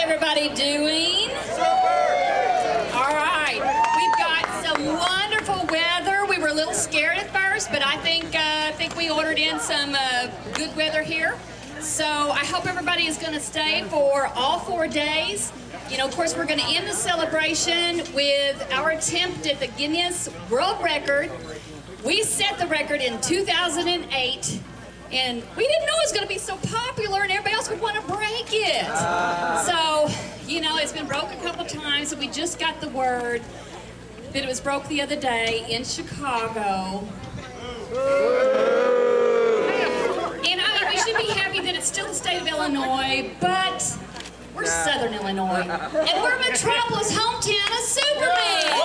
everybody doing? All right, we've got some wonderful weather. We were a little scared at first, but I think we ordered in some good weather here. So I hope everybody is going to stay for all 4 days. You know, of course, we're going to end the celebration with our attempt at the Guinness World Record. We set the record in 2008. And we didn't know it was going to be so popular and everybody else would want to break it. So, you know, it's been broke a couple times, and we just got the word that it was broke the other day in Chicago. And I mean, we should be happy that it's still the state of Illinois, but we're Southern Illinois. And we're Metropolis, hometown of Superman.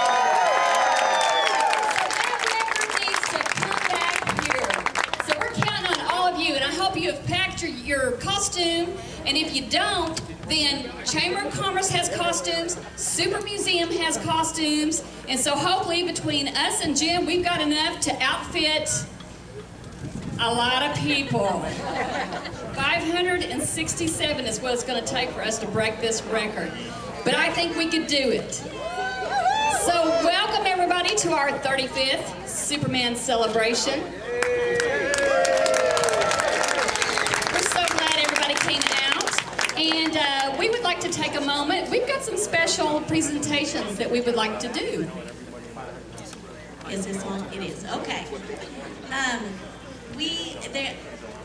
And I hope you have packed your costume, and if you don't, then Chamber of Commerce has costumes, Super Museum has costumes, and so hopefully between us and Jim, we've got enough to outfit a lot of people. 567 is what it's going to take for us to break this record, but I think we could do it. So welcome everybody to our 35th Superman Celebration. And we would like to take a moment. We've got some special presentations that we would like to do. Is this on? It is. Okay.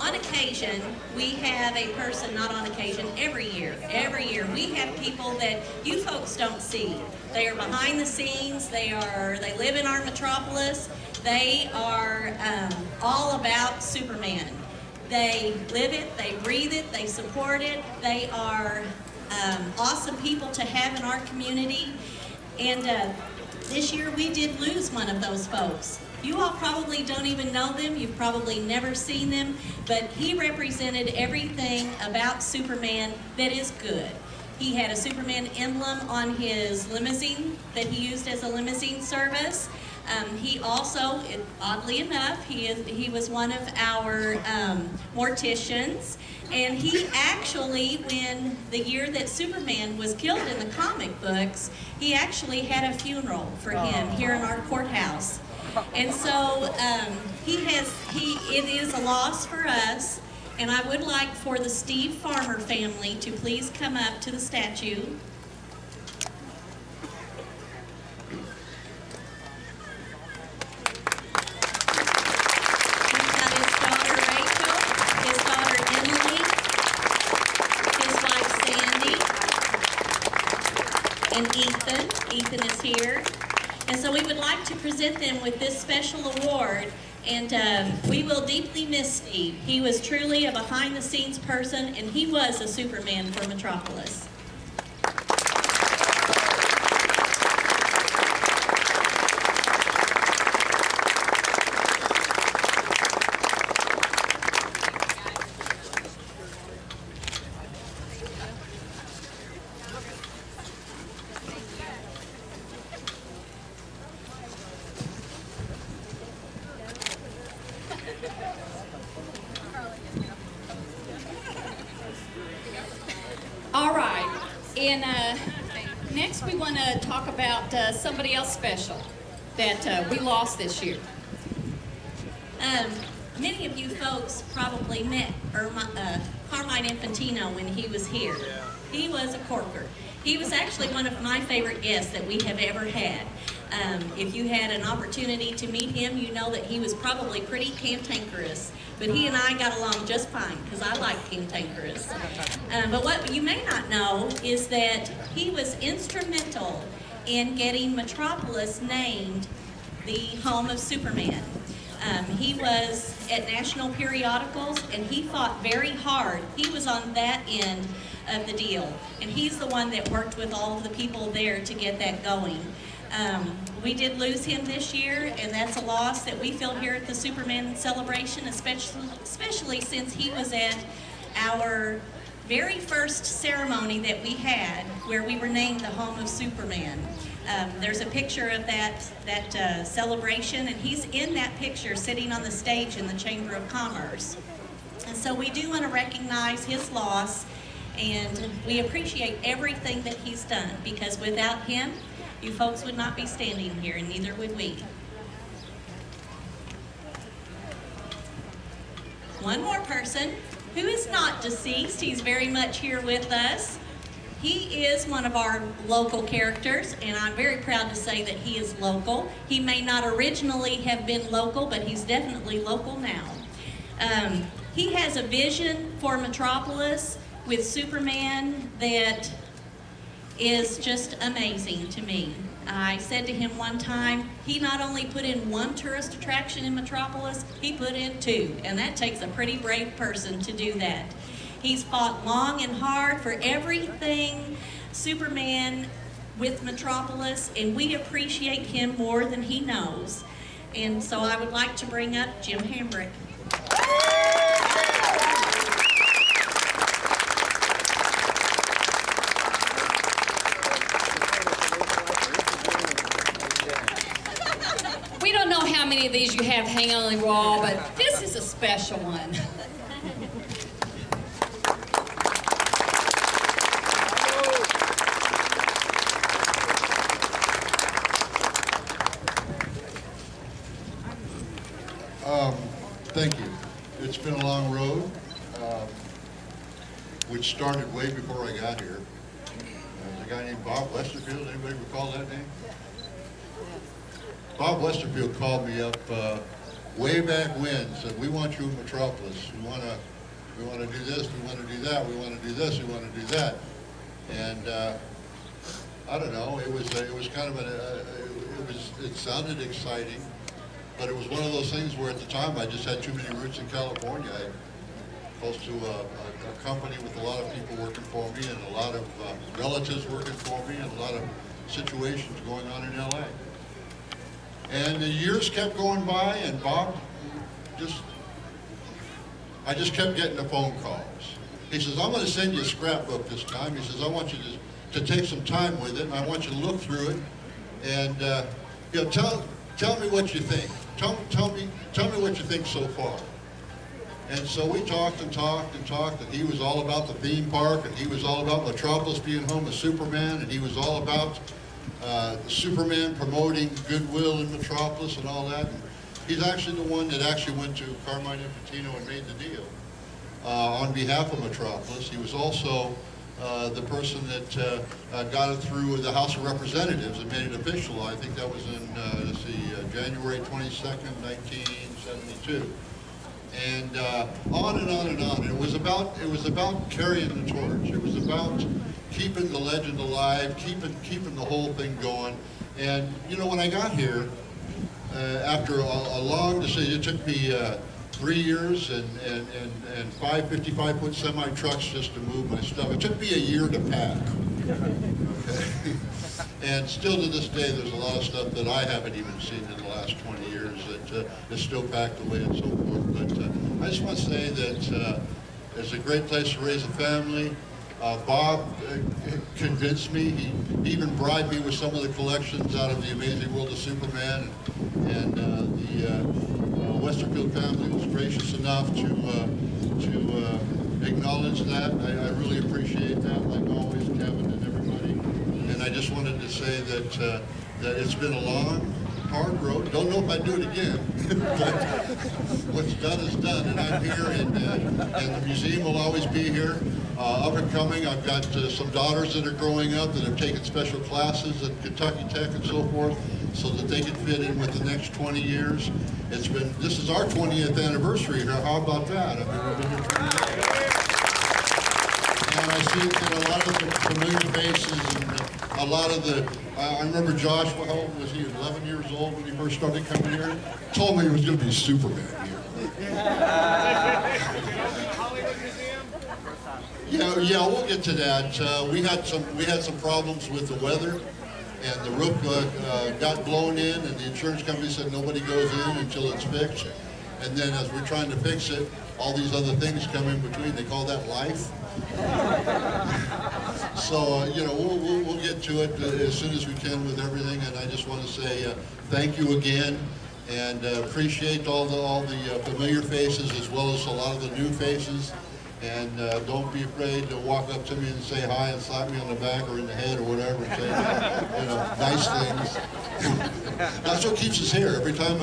On occasion, we have a person, not on occasion, every year, we have people that you folks don't see. They are behind the scenes. They live in our metropolis. They are all about Superman. They live it, they breathe it, they support it. They are awesome people to have in our community. And this year we did lose one of those folks. You all probably don't even know them. You've probably never seen them. But he represented everything about Superman that is good. He had a Superman emblem on his limousine that he used as a limousine service. He also, oddly enough, he was one of our morticians, and he actually, when the year that Superman was killed in the comic books, he actually had a funeral for him here in our courthouse. And so it is a loss for us, and I would like for the Steve Farmer family to please come up to the statue. And Ethan is here. And so we would like to present them with this special award, and we will deeply miss Steve. He was truly a behind-the-scenes person, and he was a Superman for Metropolis. All right, and next we want to talk about somebody else special that we lost this year. Many of you folks probably met Carmine Infantino when he was here. He was a corker. He was actually one of my favorite guests that we have ever had. If you had an opportunity to meet him, you know that he was probably pretty cantankerous. But he and I got along just fine because I like cantankerous. But what you may not know is that he was instrumental in getting Metropolis named the home of Superman. He was at national periodicals, and he fought very hard. He was on that end of the deal, and he's the one that worked with all of the people there to get that going. We did lose him this year, and that's a loss that we feel here at the Superman Celebration, especially since he was at our very first ceremony that we had, where we were named the home of Superman. There's a picture of that celebration, and he's in that picture sitting on the stage in the Chamber of Commerce. And so we do want to recognize his loss And we appreciate everything that he's done, because without him, you folks would not be standing here, and neither would we. One more person who is not deceased. He's very much here with us. He is one of our local characters, and I'm very proud to say that he is local. He may not originally have been local, but he's definitely local now. He has a vision for Metropolis with Superman that is just amazing to me. I said to him one time, he not only put in one tourist attraction in Metropolis, he put in 2, and that takes a pretty brave person to do that. He's fought long and hard for everything Superman with Metropolis, and we appreciate him more than he knows. And so I would like to bring up Jim Hambrick. We don't know how many of these you have hanging on the wall, but this is a special one. Thank you. It's been a long road, which started way before I got here. There's a guy named Bob Westerfield. Anybody recall that name? Bob Westerfield called me up way back when and said, "We want you in Metropolis. We want to do this. We want to do that. We want to do this. We want to do that." And I don't know. It was kind of it sounded exciting. But it was one of those things where at the time I just had too many roots in California. I was close to a company with a lot of people working for me, and a lot of relatives working for me, and a lot of situations going on in LA. And the years kept going by, and Bob I just kept getting the phone calls. He says, "I'm going to send you a scrapbook this time." He says, "I want you to take some time with it, and I want you to look through it, and tell me what you think. Tell me what you think so far." And so we talked and talked and talked, and he was all about the theme park, and he was all about Metropolis being home of Superman, and he was all about Superman promoting goodwill in Metropolis and all that. And he's actually the one that actually went to Carmine Infantino and made the deal on behalf of Metropolis. He was also the person that got it through the House of Representatives and made it official. I think that was in January 22nd, 1972. And on and on and on. And it was about carrying the torch. It was about keeping the legend alive, keeping the whole thing going. And you know, when I got here, after a long decision, it took me 3 years and 5 55-foot semi trucks just to move my stuff. It took me a year to pack. Okay. And still to this day, there's a lot of stuff that I haven't even seen in the last 20 years that is still packed away and so forth. But I just want to say that it's a great place to raise a family. Bob convinced me. He even bribed me with some of the collections out of the Amazing World of Superman, and the Westerfield family was gracious enough to acknowledge that. I really appreciate that, like always, Kevin and everybody. And I just wanted to say that it's been a long, hard road. Don't know if I'd do it again, but what's done is done, and I'm here, and the museum will always be here. Up and coming, I've got some daughters that are growing up that have taken special classes at Kentucky Tech and so forth, so that they can fit in with the next 20 years. This is our 20th anniversary here. How about that? I mean, we've been here 20 years. And I see that a lot of the familiar faces and a lot of I remember Josh, how old was he? 11 years old when he first started coming here. Told me he was going to be Superman here. Yeah, we'll get to that. We had some problems with the weather, and the roof got blown in, and the insurance company said nobody goes in until it's fixed. And then as we're trying to fix it, all these other things come in between. They call that life. So we'll get to it as soon as we can with everything. And I just want to say thank you again, and appreciate all the familiar faces as well as a lot of the new faces. And don't be afraid to walk up to me and say hi and slap me on the back or in the head or whatever and say, nice things. That's what keeps us here. Every time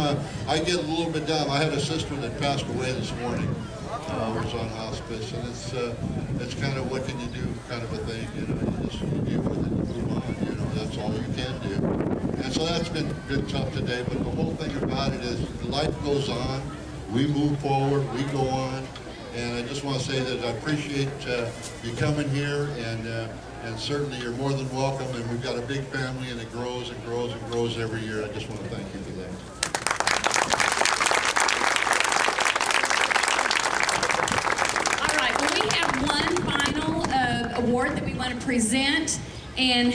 I get a little bit down, I had a sister that passed away this morning. Was on hospice, and it's kind of what can you do kind of a thing, you just deal with it and move on, that's all you can do. And so that's been tough today, but the whole thing about it is life goes on, we move forward, we go on, and I just want to say that I appreciate you coming here, and certainly you're more than welcome, and we've got a big family, and it grows and grows and grows every year. I just want to thank you for that. Award that we want to present, and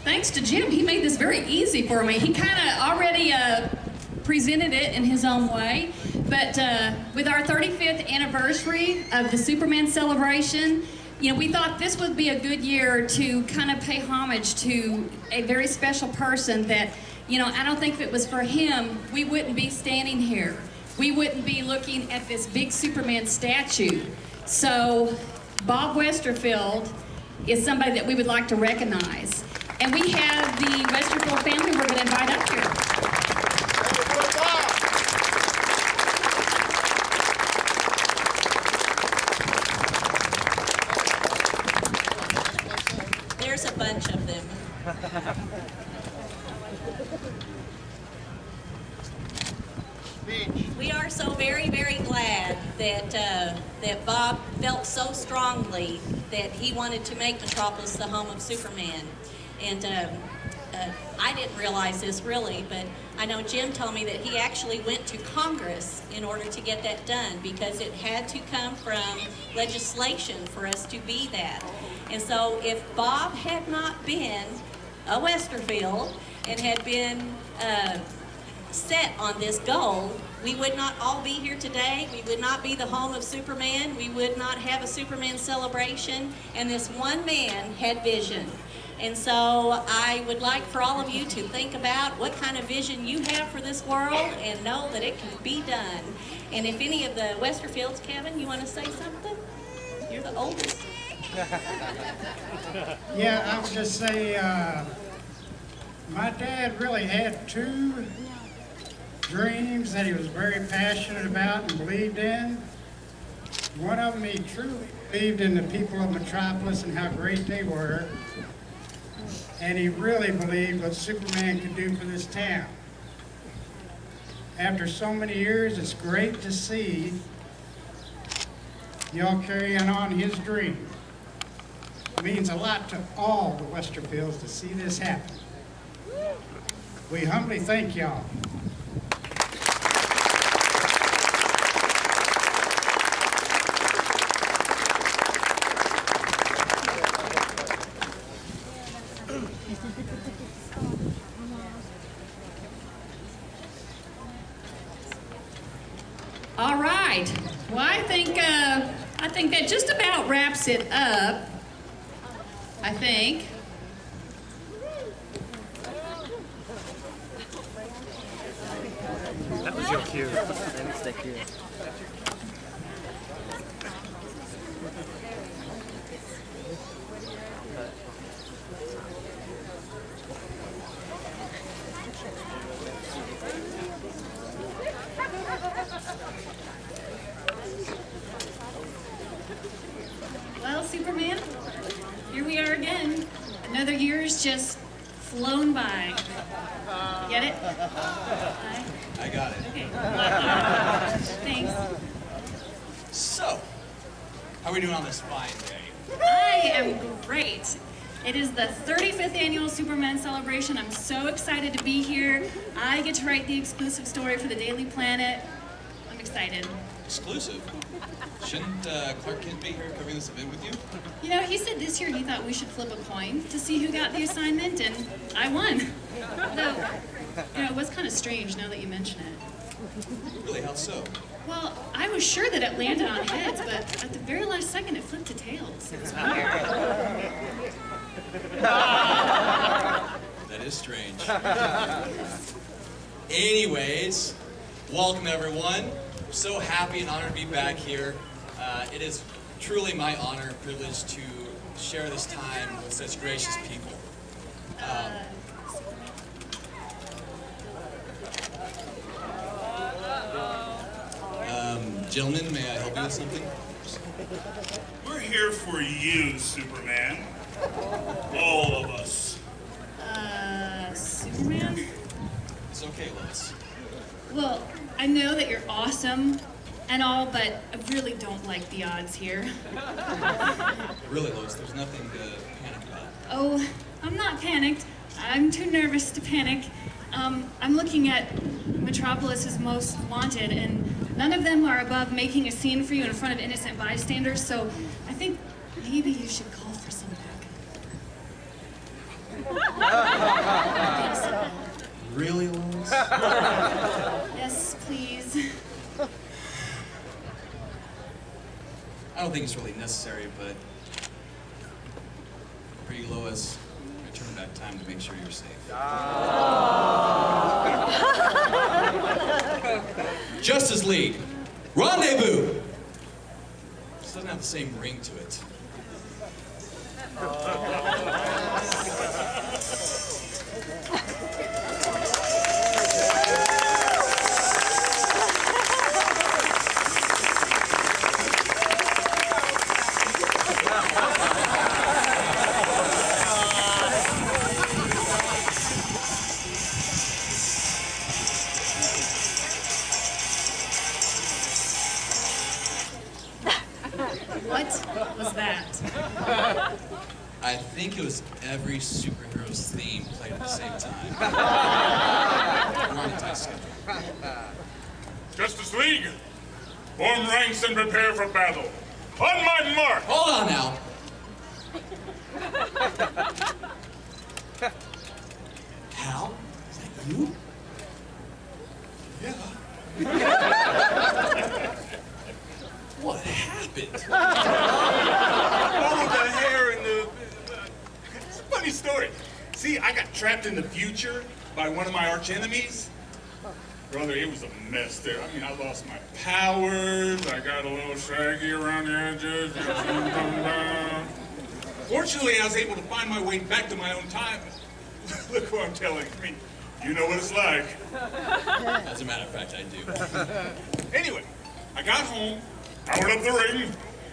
thanks to Jim, he made this very easy for me. He kind of already presented it in his own way, but with our 35th anniversary of the Superman Celebration, we thought this would be a good year to kind of pay homage to a very special person that, I don't think if it was for him, we wouldn't be standing here. We wouldn't be looking at this big Superman statue. So Bob Westerfield is somebody that we would like to recognize. And we have the Westerfield family we're going to invite up here. There's a bunch of them. We are so very, very glad that Bob felt so strongly that he wanted to make Metropolis the home of Superman. And I didn't realize this really, but I know Jim told me that he actually went to Congress in order to get that done because it had to come from legislation for us to be that. And so if Bob had not been a Westerfield and had been set on this goal, we would not all be here today. We would not be the home of Superman. We would not have a Superman celebration. And this one man had vision. And so I would like for all of you to think about what kind of vision you have for this world and know that it can be done. And if any of the Westerfields, Kevin, you want to say something? You're the oldest. Yeah, I would just say my dad really had two dreams that he was very passionate about and believed in. One of them, he truly believed in the people of Metropolis and how great they were. And he really believed what Superman could do for this town. After so many years, it's great to see y'all carrying on his dream. It means a lot to all the Westerfields to see this happen. We humbly thank y'all. All right. Well, I think that just about wraps it up. I think. That was your cue. That's the cue. Well, Superman, here we are again. Another year's just flown by. Get it? I got it. Okay. Thanks. So, how are we doing on this fine day? I am great. It is the 35th annual Superman Celebration. I'm so excited to be here. I get to write the exclusive story for the Daily Planet. I'm excited. Exclusive? Shouldn't Clark Kent be here covering this event with you? You know, he said this year he thought we should flip a coin to see who got the assignment, and I won. Though, it was kind of strange now that you mention it. Really, how so? Well, I was sure that it landed on heads, but at the very last second it flipped to tails. It was weird. That is strange. Anyways, welcome everyone. We're so happy and honored to be back here. It is truly my honor and privilege to share this time with such gracious people. Gentlemen, may I help you with something? We're here for you, Superman. All of us. Superman? It's okay, Lois. Well, I know that you're awesome and all, but I really don't like the odds here. Really, Lois, there's nothing to panic about. Oh, I'm not panicked. I'm too nervous to panic. I'm looking at Metropolis's most wanted, and none of them are above making a scene for you in front of innocent bystanders, so I think maybe you should call for some backup. Really, Lois? Yes, please. I don't think it's really necessary, but for you, Lois, I turn back time to make sure you're safe. Justice League, rendezvous! This doesn't have the same ring to it. What was that? I think it was every superhero's theme played at the same time. We're on a tight schedule. Justice League, form ranks and prepare for battle. On my mark! Hold on now. Hal? Is that you? Yeah. What happened? All of the hair and the... It's a funny story. See, I got trapped in the future by one of my arch enemies. Brother, it was a mess there. I mean, I lost my powers. I got a little shaggy around the edges. Fortunately, I was able to find my way back to my own time. Look who I'm telling. I mean, you know what it's like. As a matter of fact, I do. Anyway, I got home, powered up the ring,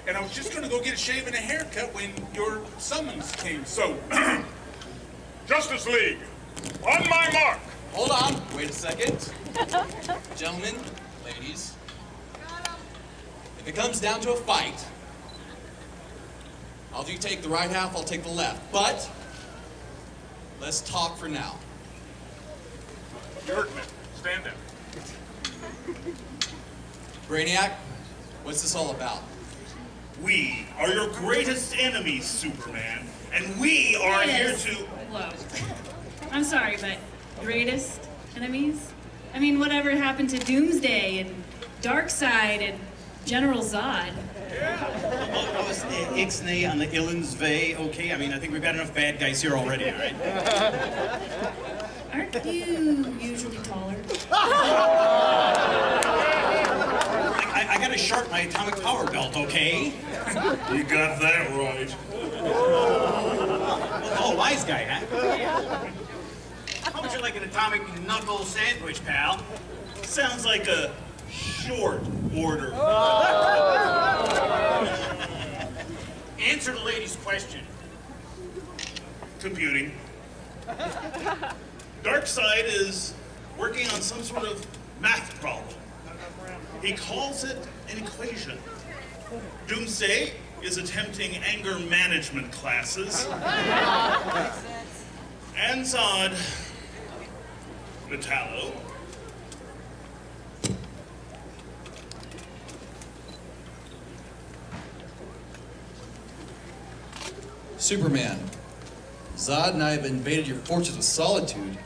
and I was just gonna go get a shave and a haircut when your summons came. So, Justice League, on my mark. Hold on, wait a second. Gentlemen, ladies, if it comes down to a fight, I'll do take the right half, I'll take the left. But, let's talk for now. You hurt me. Stand down. Brainiac, what's this all about? We are your greatest enemies, Superman, and we are here Yes. to... Whoa. I'm sorry, but greatest enemies? I mean, whatever happened to Doomsday and Darkseid and General Zod? Oh, it's Ixnay on the Illins Vey, okay? I mean, I think we've got enough bad guys here already, all right? Aren't you usually taller? I gotta sharpen my atomic power belt, okay? You got that right. Oh, wise guy, huh? How would you like an atomic knuckle sandwich, pal? Sounds like a short order. Answer the lady's question. Computing. Darkseid is working on some sort of math problem. He calls it an equation. Doomsday is attempting anger management classes. And Zod, Metallo, Superman, Zod and I have invaded your fortress of solitude.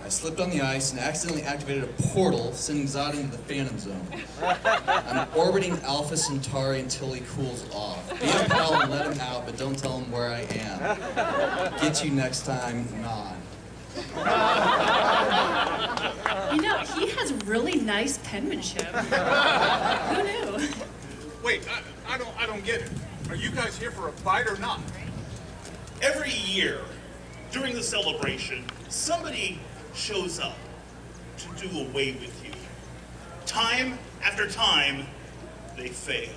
I slipped on the ice and accidentally activated a portal, sending Zod into the Phantom Zone. I'm orbiting Alpha Centauri until he cools off. Be a pal and let him out, but don't tell him where I am. Get you next time, Nod. You know, he has really nice penmanship. Who knew? wait, I don't get it. Are you guys here for a fight or not? Every year, during the celebration, somebody shows up to do away with you. Time after time, they fail.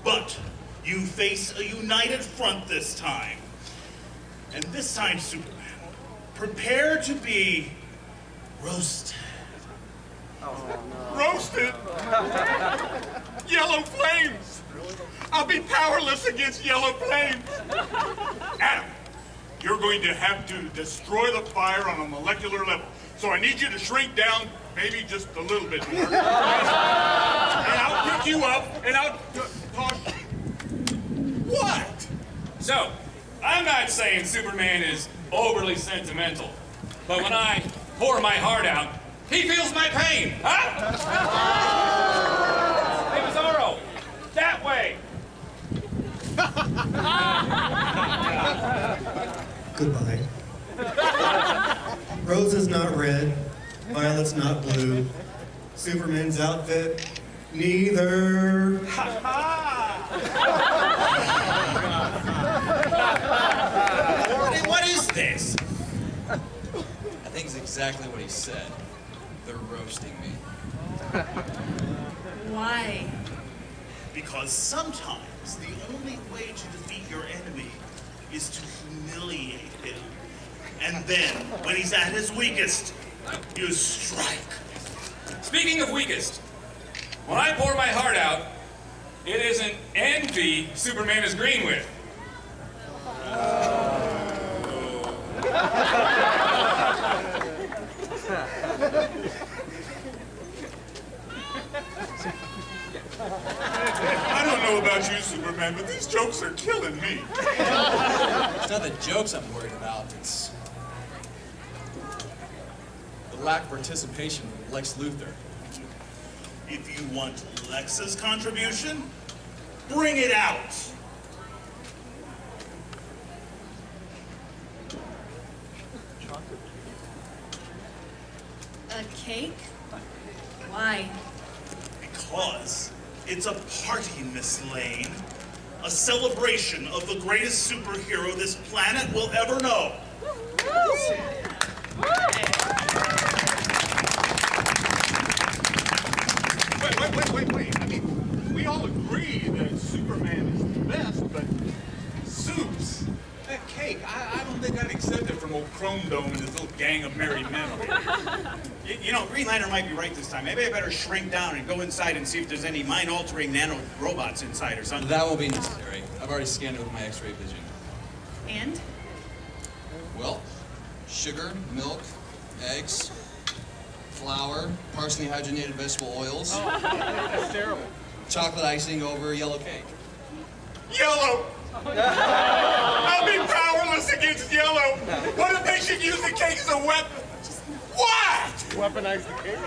But you face a united front this time. And this time, Superman, prepare to be roasted. Roasted? Yellow flames! I'll be powerless against yellow flames! Adam, you're going to have to destroy the fire on a molecular level. So I need you to shrink down maybe just a little bit more. And I'll pick you up and I'll toss you. What? So, I'm not saying Superman is overly sentimental, but when I pour my heart out, he feels my pain, huh? Hey, Bizarro, that way. Goodbye. Rose is not red, violet's not blue, Superman's outfit, neither. What is this? I think it's exactly what he said. They're roasting me. Why? Because sometimes the only way to defeat your enemy is to humiliate him. And then, when he's at his weakest, you strike. Speaking of weakest, when I pour my heart out, it isn't envy Superman is green with. I don't know about you, Superman, but these jokes are killing me. It's not the jokes I'm worried about, it's the lack of participation from Lex Luthor. If you want Lex's contribution, bring it out. A cake? Why? Because it's a party, Miss Lane. A celebration of the greatest superhero this planet will ever know. Wait. I mean, we all agree that Superman is the best, but Supes, that cake, I don't think I'd accept it from old Chrome Dome and his little gang of merry men over there. You know, Green Lantern might be right this time. Maybe I better shrink down and go inside and see if there's any mind-altering nano robots inside or something. That won't be necessary. I've already scanned it with my X-ray vision. And? Well, sugar, milk, eggs, flour, partially hydrogenated vegetable oils. That's terrible. Chocolate icing over yellow cake. Yellow! I'll be powerless against yellow! What if they should use the cake as a weapon? What? Weaponize the cake.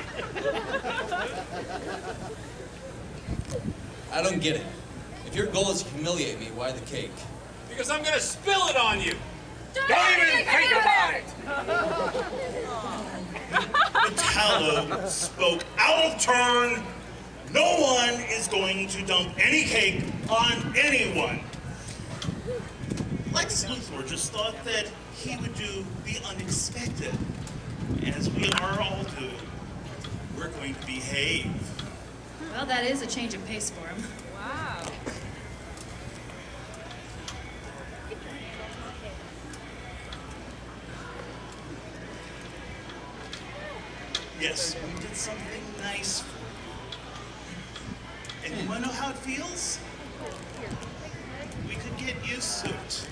I don't get it. If your goal is to humiliate me, why the cake? Because I'm gonna spill it on you. Don't even think about it! Metallo spoke out of turn. No one is going to dump any cake on anyone. Lex Luthor just thought that he would do the unexpected, as we are all doing. We're going to behave. Well, that is a change of pace for him. Wow. Yes, we did something nice for you. And you want to know how it feels? We could get used to it.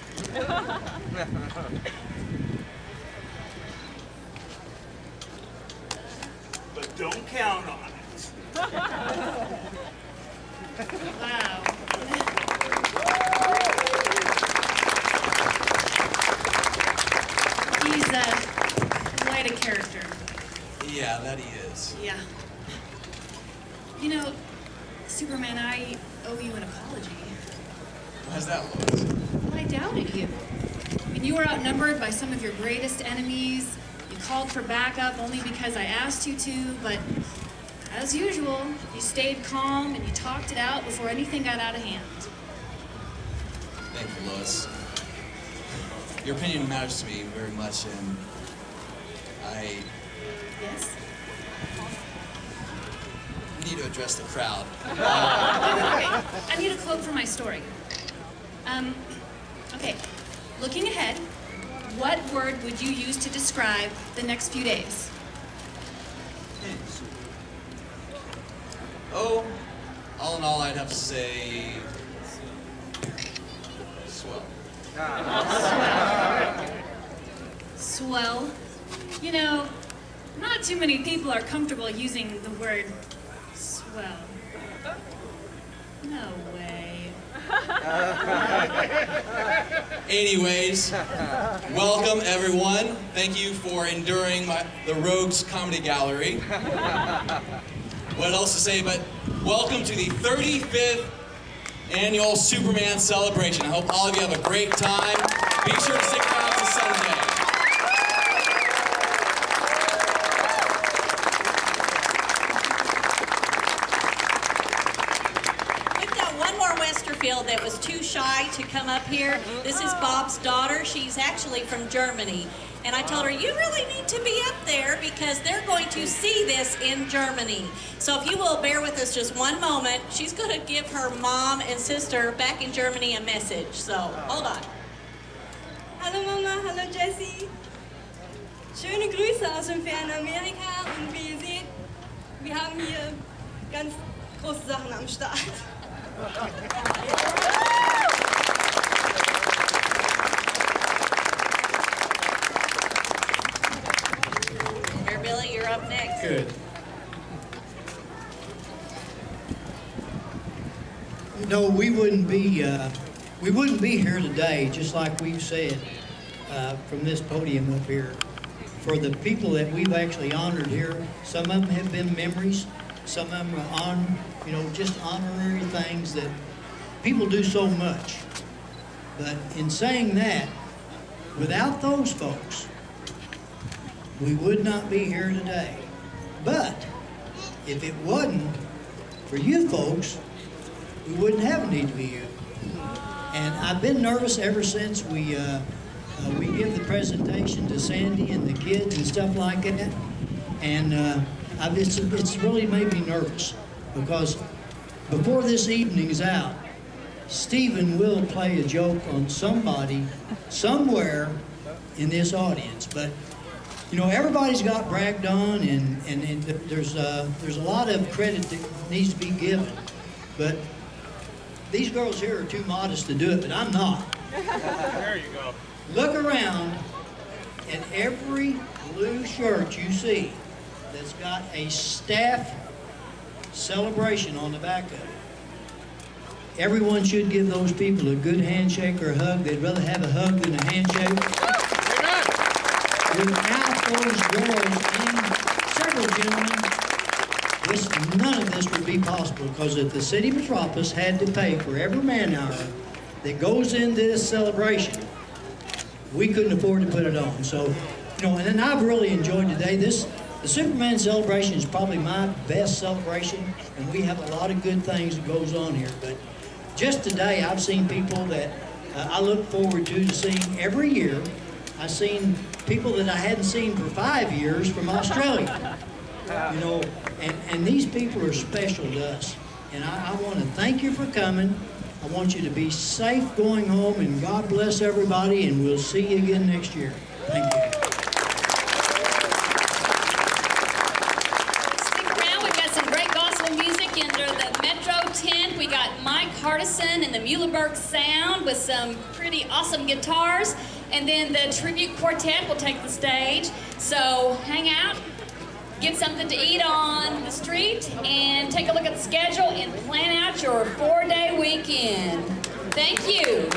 But don't count on it. Wow. He's quite a character. Yeah, that he is. Yeah. You know, Superman, I owe you an apology. How's that, Lois? Well, I doubted you. I mean, you were outnumbered by some of your greatest enemies. You called for backup only because I asked you to, but as usual, you stayed calm and you talked it out before anything got out of hand. Thank you, Lois. Your opinion matters to me very much, and Yes? need to address the crowd. Okay, I need a quote for my story. Okay, looking ahead, what word would you use to describe the next few days? Oh, all in all, I'd have to say swell. Swell. You know, not too many people are comfortable using the word swell. No way. Anyways, welcome everyone. Thank you for enduring the Rogues Comedy Gallery. What else to say but welcome to the 35th annual Superman Celebration. I hope all of you have a great time. Be sure to stick around to Sunday. We've got one more Westerfield that was too shy to come up here. This is Bob's daughter. She's actually from Germany. And I told her, you really need to be up there because they're going to see this in Germany. So if you will bear with us just one moment, she's going to give her mom and sister back in Germany a message. So hold on. Hallo Mama, hallo Jessie. Schöne Grüße aus dem fernen Amerika und wie ihr seht, wir haben hier ganz große Sachen am Start. Here, Billy, you're up next. Good. You know, we wouldn't be here today, just like we've said from this podium up here, for the people that we've actually honored here. Some of them have been memories. Some of them are just honorary things that people do so much. But in saying that, without those folks, we would not be here today. But if it wasn't for you folks, we wouldn't have a need to be here. And I've been nervous ever since we give the presentation to Sandy and the kids and stuff like that. And it's really made me nervous because before this evening's out, Stephen will play a joke on somebody somewhere in this audience. But you know, everybody's got bragged on, and there's a lot of credit that needs to be given. But these girls here are too modest to do it, but I'm not. There you go. Look around, and every blue shirt you see that's got a staff celebration on the back of it. Everyone should give those people a good handshake or a hug. They'd rather have a hug than a handshake. Without those girls and several gentlemen, none of this would be possible, because if the city of Metropolis had to pay for every man-hour that goes into this celebration, we couldn't afford to put it on. So, you know, and then I've really enjoyed today. The Superman Celebration is probably my best celebration, and we have a lot of good things that goes on here. But just today, I've seen people that I look forward to seeing every year. I've seen people that I hadn't seen for 5 years from Australia. You know, and these people are special to us. And I want to thank you for coming. I want you to be safe going home, and God bless everybody, and we'll see you again next year. Thank you. Stick around. We've got some great gospel music under the Metro tent. We got Mike Hardison and the Muhlenberg Sound with some pretty awesome guitars. And then the tribute quartet will take the stage. So hang out, get something to eat on the street, and take a look at the schedule and plan out your 4-day weekend. Thank you.